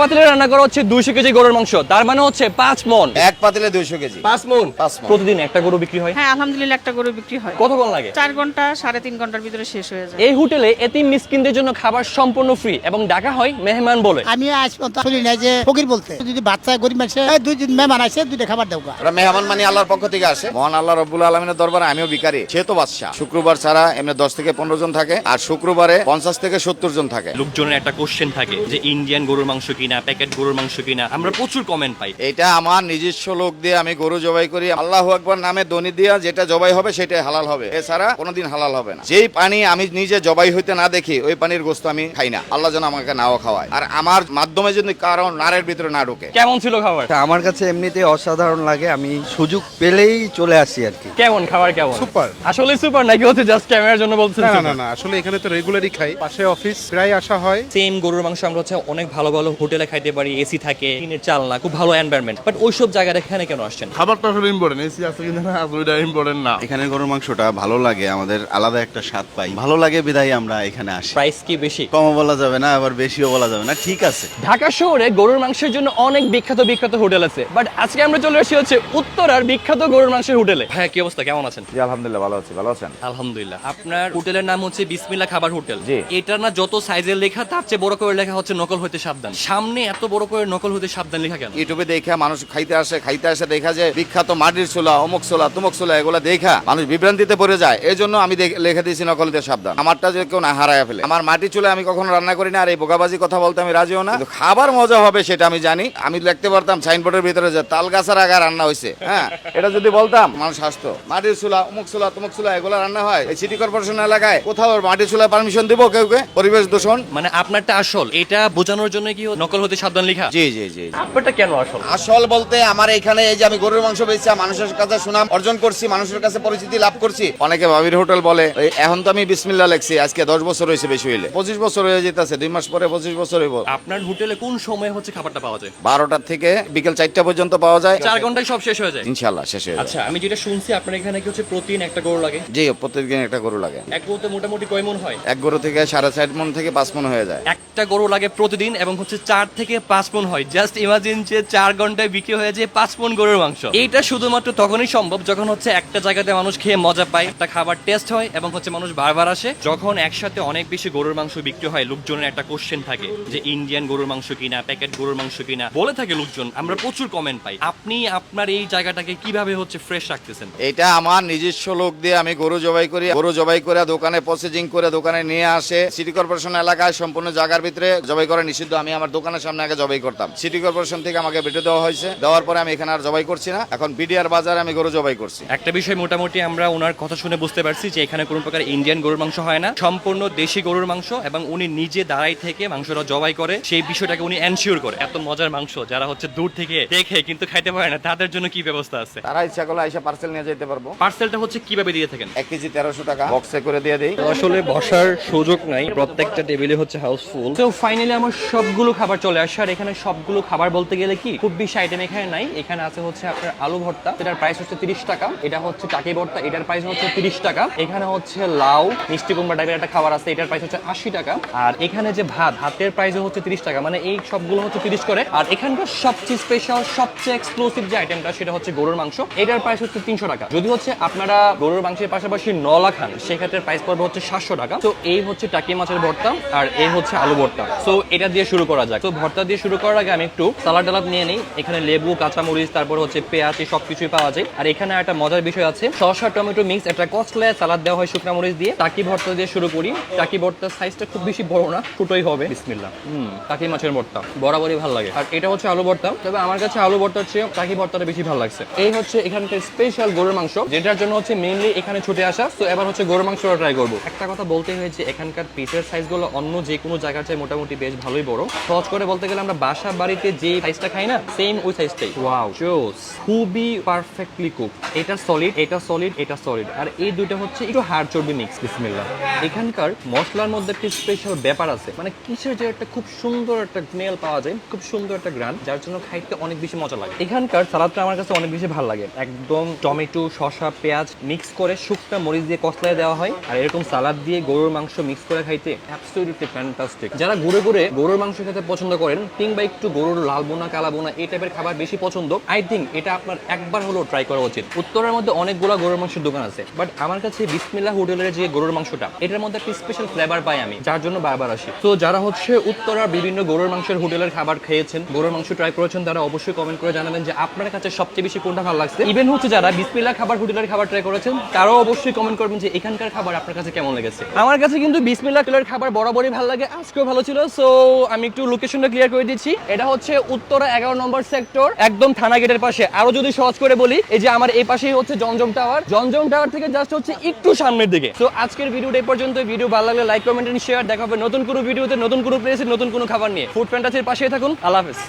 পাতিলে রান্না করা হচ্ছে 200 কেজি গরুর মাংস, তার মানে হচ্ছে 5 মণ। এক পাতিলে 200 কেজি, 5 মণ। প্রতিদিন একটা গরু বিক্রি হয়? হ্যাঁ আলহামদুলিল্লাহ, একটা গরু বিক্রি হয়। কতক্ষণ লাগে? 4 ঘন্টা 3.5 ঘন্টার ভিতরে শেষ হয়ে যায়। এই হোটেলে এতিম মিসকিনদের জন্য খাবার সম্পূর্ণ ফ্রি এবং ডাকা হয় মেহমান বলে। আমি আজ পর্যন্ত শুনি নাই যে ফকির বলতে, যদি বাচ্চা গরিব মানুষ 2 দিন মেহমান আসে 2টা খাবার দাও। ওরা মেহমান মানে আল্লাহর পক্ষ থেকে আসে। মহান আল্লাহ রব্বুল আলামিনের দরবারে আমিও ভিখারি, সে তো বাদশা। শুক্রবার ছাড়া এমনি 10 থেকে 15 জন থাকে, আর শুক্রবারে 50 থেকে 70 জন থাকে। লোকজনের একটা কোশ্চেন থাকে যে ইন্ডিয়ান গরুর মাংস কিনা, প্যাকেট গরুর মাংস কিনা। আমরা প্রচুর কমেন্ট পাই। এটা আমার নিজস্ব লোক দিয়ে আমি গরু জবাই করি। আল্লাহু আকবার নামে ধ্বনি দিয়া যেটা জবাই হবে সেটাই হালাল হবে, এছাড়া কোনোদিন হালাল হবে না। যেই পানি আমি নিজে জবাই হইতে না দেখি ওই পানির গোশত আমি খাই না। আল্লাহ যেন আমাকে নাও খাওয়ায়, আর আমার মাধ্যমে যদি কারণ নারের ভিতরে না ঢুকে। কেমন ছিল খাবার? আমার কাছে এমনিতে অসাধারণ লাগে, আমি সুযোগ পেলেই চলে আসি আর কি। কেমন খাবার? কেমন? সুপার। আসলে সুপার নাকি হচ্ছে জাস্ট ক্যামেরার জন্য বলছেন? না না না, আসলে এখানে তো রেগুলারই খাই, পাশে অফিস, প্রায় আসা হয়। সেম গরুর মাংস আমরা হচ্ছে অনেক ভালো ভালো হোটেলে খাইতে পারি, এসি থাকে, টিনের চালনা, খুব ভালো এনভায়রনমেন্ট, বাট ওইসব জায়গায় এখানে কেন আসছেন? খাবারটা আসলে ইম্পর্টেন্ট, এসি আছে কিনা না ওইটা ইম্পর্টেন্ট না। এখানে গরুর মাংসটা ভালো লাগে, আমাদের আলাদা একটা স্বাদ পাই, ভালো লাগে বিধায় আমরা এখানে আসি। প্রাইস কি বেশি? কমও বলা যাবে না, আবার বেশিও বলা যাবে না, ঠিক আছে। ঢাকা শহরে গরুর মাংসের জন্য অনেক বিখ্যাত বিখ্যাত হোটেল আছে, বাট আজকে আমরা চলে এসেছি হচ্ছে উত্তরার বিখ্যাত গরুর মাংসের হোটেলে। হ্যাঁ, কি অবস্থা, কেমন আছেন? জি আলহামদুলিল্লাহ ভালো আছি। ভালো আছেন? আলহামদুলিল্লাহ। আপনার হোটেলের নাম হচ্ছে বিসমিল্লাহ খাবার হোটেল। জি। এটা না যত সাইজের লেখা তার চেয়ে বড় করে লেখা হচ্ছে নকল হতে সাবধান। সামনে এত বড় করে নকল হতে সাবধান লেখা কেন? ইউটিউবে দেখা মানুষ খাইতে আসে দেখা যায় বিখ্যাত মাটির চুলা, অমুক চুলা, তুমুক চুলা, এগুলা দেখা মানুষ বিভ্রান্তিতে পড়ে যায়। এই জন্য আমি লিখে দিয়েছি নকল হতে সাবধান। আমারটা যে কেউ না হারায় ফেলে। আমার মাটির চুলা আমি কখনো রান্না করি না, আর এই বোকাবাজি কথা বলতে আমি রাজিও না। কিন্তু খাবার মজা হবে সেটা আমি জানি। আমি লিখতে পারতাম সাইনবোর্ডের ভিতরে যে তাল গাছের আগা রান্না হয়েছে। হ্যাঁ, এটা যদি বলতাম মানুষ হাসতো। মাটির চুলা, অমুক চুলা, তুমুক চুলা, এগুলা রান্না হয় এই সিটি কর্পোরেশন এলাকায়। কোথাও মাটির চুলা পারমিশন দিব কেউকে? পরিবেশ দূষণ। মানে আপনারটা আসল, এটা বোঝানোর জন্য কি নকল হতে সাবধান লেখা? জি জি জি। আপনারটা কেন আসল? আসল বলতে আমার এখানে এই যে আমি গরুর মাংস বেচছি, মানুষের কাছে সুনাম অর্জন করছি, মানুষের কাছে পরিচিতি লাভ করছি। অনেকে ভাবির হোটেল বলে, এখন তো আমি বিসমিল্লাহ লেখছি, আজকে 10 বছর হয়েছে, বেশি হইলে 25 বছর হয়ে যেতেছে, 2 মাস পরে 25 বছর হইব। আপনার হোটেলে কোন সময় হচ্ছে খাবারটা পাওয়া যায়? 12টার থেকে বিকেল 4টা পর্যন্ত পাওয়া যায়। 4 ঘন্টায় সব শেষ হয়ে যায় ইনশাআল্লাহ শেষ হয়ে যাবে। আচ্ছা, আমি যেটা শুনছি আপনার এখানে কি হচ্ছে প্রতিদিন একটা গরু লাগে? জি, প্রত্যেকদিন একটা গরু লাগে। এক গরুতে মোটামুটি কয় মণ হয়? এক গরু থেকে 4.5 মণ থেকে 5 মণ হয়ে যায়। একটা গরু লাগে প্রতিদিন এবং হচ্ছে 4 থেকে 5 মণ হয়। জাস্ট ইমাজিন যে 4 ঘন্টায় বিক্রি হয়ে যায় 5 মণ গরুর মাংস। এইটা শুধুমাত্র তখনই সম্ভব যখন হচ্ছে একটা জায়গাতে মানুষ খেয়ে মজা পায়, একটা খাবার টেস্ট হয় এবং হচ্ছে মানুষ বারবার আসে। যখন একসাথে অনেক বেশি গরুর মাংস বিক্রি হয়, লোকজনের একটা কোশ্চেন থাকে যে ইন্ডিয়ান গরুর মাংস কিনা, প্যাকেট গরুর মাংস কিনা বলে থাকে লোকজন। আমরা প্রচুর কমেন্ট পাই। আপনি আপনার এই জায়গাটাকে কিভাবে হচ্ছে ফ্রেশ রাখতেছেন? এটা আমার নিজস্ব লোক দিয়ে আমি গরু জবাই করি। গরু জবাই করে দোকানে প্রসেসিং করে দোকানে নিয়ে আসে। সিটি কর্পোরেশন এলাকায় সম্পূর্ণ জায়গার ভিতরে জবাই করা নিষিদ্ধ। আমি আমার দোকানের সামনে আগে জবাই করতাম, সিটি কর্পোরেশন থেকে আমাকে বেটে দেওয়া হয়েছে। দেওয়ার পরে আমি এখানে আর জবাই করছি না, এখন বিডিআর বাজারে আমি গরু জবাই করছি। একটা বিষয় মোটামুটি আমরা ওনার কথা শুনে বুঝতে পারছি যে এখানে কোনো প্রকার ইন্ডিয়ান গরুর মাংস হয় না, সম্পূর্ণ দেশি গরুর মাংস, এবং উনি নিজে দাঁড়াই থেকে মাংসটা জবাই করে সেই বিষয়টাকে উনি এনশিওর করে। এত মজার মাংস যারা হচ্ছে দূর থেকে দেখে কিন্তু খাইতে পারে না, তাদের জন্য কি ব্যবস্থা আছে? তারা ইচ্ছা করলে এসে পার্সেল নিয়ে যেতে পারবো। পার্সেলটা হচ্ছে কিভাবে দিয়ে থাকেন? 1 কেজি 1300 টাকা বক্সে করে দিয়ে দেই। আসলে বসার সুযোগ নাই, প্রত্যেকটা টেবিলে হচ্ছে হাউসফুল। তো ফাইনালি আমার সবগুলো খাবার চলে আসে। আর এখানে সবগুলো খাবার বলতে গেলে কি খুব বেশি আইটেম এখানে নাই। এখানে আছে হচ্ছে আপনার আলু ভর্তা, এটার প্রাইস হচ্ছে 30 টাকা। এটা হচ্ছে টাকি ভর্তা, এটার প্রাইস হচ্ছে 30 টাকা। এখানে হচ্ছে লাউ মিষ্টি কুমড়া টাইপের একটা খাবার আছে, এটার প্রাইস হচ্ছে 80 টাকা। আর এখানে যে ভাতের প্রাইস হচ্ছে 30 টাকা। মানে এই সবগুলো হচ্ছে 30 করে। আর এখানকার সবচেয়ে স্পেশাল, সবচেয়ে এক্সক্লুসিভ যে আইটেমটা সেটা হচ্ছে গরুর মাংস। এটার প্রাইস হচ্ছে 300 টাকা। যদি হচ্ছে আপনারা গরুর মাংসের পাশাপাশি নলা খান সেক্ষেত্রে প্রাইস পড়বে হচ্ছে 700 টাকা। তো এই হচ্ছে টাকি মাছের ভর্তা আর এই হচ্ছে আলু ভর্তা। তো এটা দিয়ে শুরু করা যাক। তো ভর্তা দিয়ে শুরু করার আগে আমি একটু সালাদ টালাদ নিয়ে নিই। এখানে লেবু, কাঁচামরিচ, তারপর হচ্ছে পেঁয়াজ, সবকিছুই পাওয়া যায়। আর এখানে একটা মজার বিষয় আছে, শসা টমেটো মিক্স একটা কচলে সালাদ দেওয়া হয় শুকনা মরিচ দিয়ে। টাকি ভর্তা দিয়ে শুরু করি। টাকি ভর্তার সাইজটা খুব বেশি বড় না, ছোটই হবে। বিসমিল্লাহ। টাকি মাছের ভর্তা বরাবরই ভালো লাগে। আর এটা হচ্ছে আলু ভর্তা, তবে আমার কাছে আলু ভর্তার চেয়ে টাকি ভর্তাটা বেশি ভালো লাগছে। এই হচ্ছে এখানকার স্পেশাল গরুর মাংস, যেটার জন্য হচ্ছে মেইনলি এখানে ছুটে আসা। তো এবার হচ্ছে গরুর মাংসটা ট্রাই করবো। একটা কথা বলতে হয়েছে, এখানকার পিসের সাইজগুলো অন্য যে কোনো জায়গার চেয়ে মোটামুটি বেশ ভালোই বড়। সহজ করে বলতে গেলে আমরা বাসা বাড়িতে যে সাইজটা খাই না, সেম ওই সাইজটাই। ওয়াও, জোস, খুবই পারফেক্টলি কুক। এটা সলিড, এটা সলিড, এটা সলিড। আর এই দুইটা হচ্ছে একটু হাড় চর্বি মিক্স। বিসমিল্লাহ। এখানকার মশলার মধ্যে একটা স্পেশাল ব্যাপার আছে, মানে কিসের যে একটা খুব সুন্দর একটা স্মেল পাওয়া যায়, খুব সুন্দর একটা গ্রান, যার জন্য খাইতে অনেক বেশি মজা লাগে। এখানকার সালাদটা আমার কাছে অনেক বেশি ভালো লাগে। একদম টমেটো, শসা, পেঁয়াজ মিক্স করে শুকনা মরিচ দিয়ে কষলায় দেওয়া হয়। আর এরকম সালাদ দিয়ে গরুর মাংস মিক্স করে খাইতে অ্যাবসলিউটলি ফ্যান্টাস্টিক। যারা ঘুরে ঘুরে গরুর মাংস খেতে পছন্দ পছন্দ করেন কিংবা একটু গরুর লাল বোনা কালা বোনা এই টাইপের খাবার বেশি পছন্দ, আই থিঙ্ক এটা আপনার একবার হলেও ট্রাই করা উচিত। উত্তরের মধ্যে অনেকগুলো গরুর মাংসের দোকান আছে, বাট আমার কাছে বিসমিল্লাহ হোটেলের যে গরুর মাংসটা, এটার মধ্যে একটা স্পেশাল ফ্লেভার পাই আমি, যার জন্য বারবার আসি। তো যারা হচ্ছে উত্তরার বিভিন্ন গরুর মাংসের হোটেলের খাবার খেয়েছেন, গরুর মাংস ট্রাই করেছেন, তারা অবশ্যই কমেন্ট করে জানাবেন যে আপনার কাছে সবচেয়ে বেশি কোনটা ভালো লাগছে। ইভেন হচ্ছে যারা বিসমিল্লাহ খাবার হোটেলের খাবার ট্রাই করেছেন, তারাও অবশ্যই কমেন্ট করবেন যে এখানকার খাবার আপনার কাছে কেমন লেগেছে। আমার কাছে কিন্তু বিসমিল্লাহ হোটেলের খাবার বরাবরই ভালো লাগে, আজকেও ভালো ছিল। সো আমি একটু লোকেশনটা ক্লিয়ার করে দিচ্ছি। এটা হচ্ছে উত্তরা 11 নম্বর সেক্টর, একদম থানা গেটের পাশে। আরো যদি সহজ করে বলি, এই যে আমার এই পাশেই হচ্ছে জমজম টাওয়ার, জমজম টাওয়ার থেকে জাস্ট হচ্ছে একটু সামনের দিকে। তো আজকের ভিডিওটা এই পর্যন্ত। ভিডিও ভালো লাগলে লাইক, কমেন্ট এন্ড শেয়ার। দেখা হবে নতুন কোনো ভিডিওতে, নতুন কোনো প্লেসে, নতুন কোনো খাবার নিয়ে। ফুড ফ্যান্টাসির পাশেই থাকুন। আল্লাহ হাফেজ।